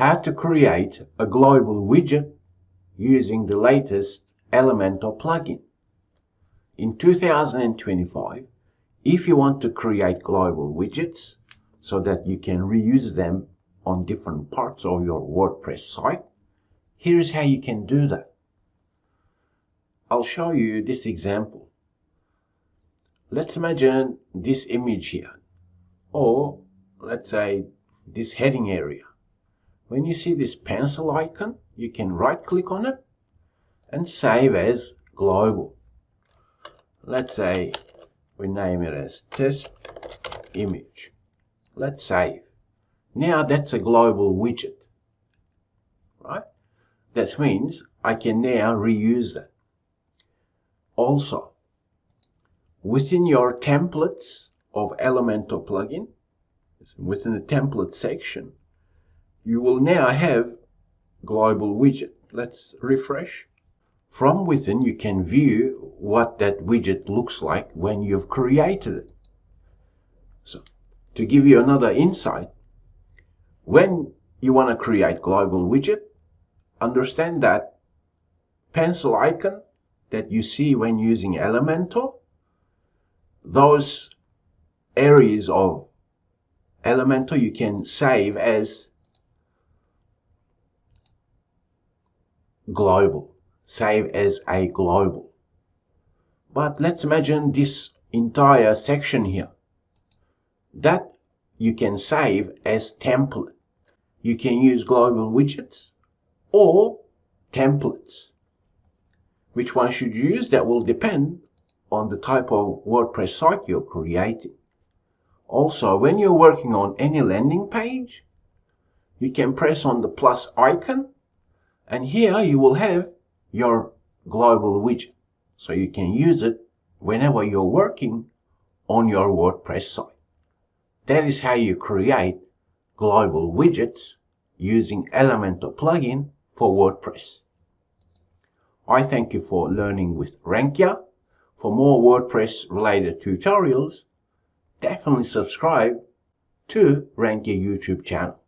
how to create a global widget using the latest Elementor plugin. In 2025, if you want to create global widgets so that you can reuse them on different parts of your WordPress site, here's how you can do that. I'll show you this example. Let's imagine this image here, or let's say this heading area. When you see this pencil icon, you can right click on it and save as global. Let's say we name it as test image. Let's save. Now that's a global widget, right? That means I can now reuse that. Also, within your templates of Elementor plugin, within the template section, you will now have global widget. Let's refresh. From within, you can view what that widget looks like when you've created it. So, to give you another insight, when you want to create global widget, understand that pencil icon that you see when using Elementor, those areas of Elementor you can save as global. Save as a global. But let's imagine this entire section here. That you can save as template. You can use global widgets or templates. Which one should you use? That will depend on the type of WordPress site you're creating. Also, when you're working on any landing page, you can press on the plus icon, and here you will have your global widget. So you can use it whenever you're working on your WordPress site. That is how you create global widgets using Elementor plugin for WordPress. I thank you for learning with Rankia. For more WordPress related tutorials, definitely subscribe to Rankia YouTube channel.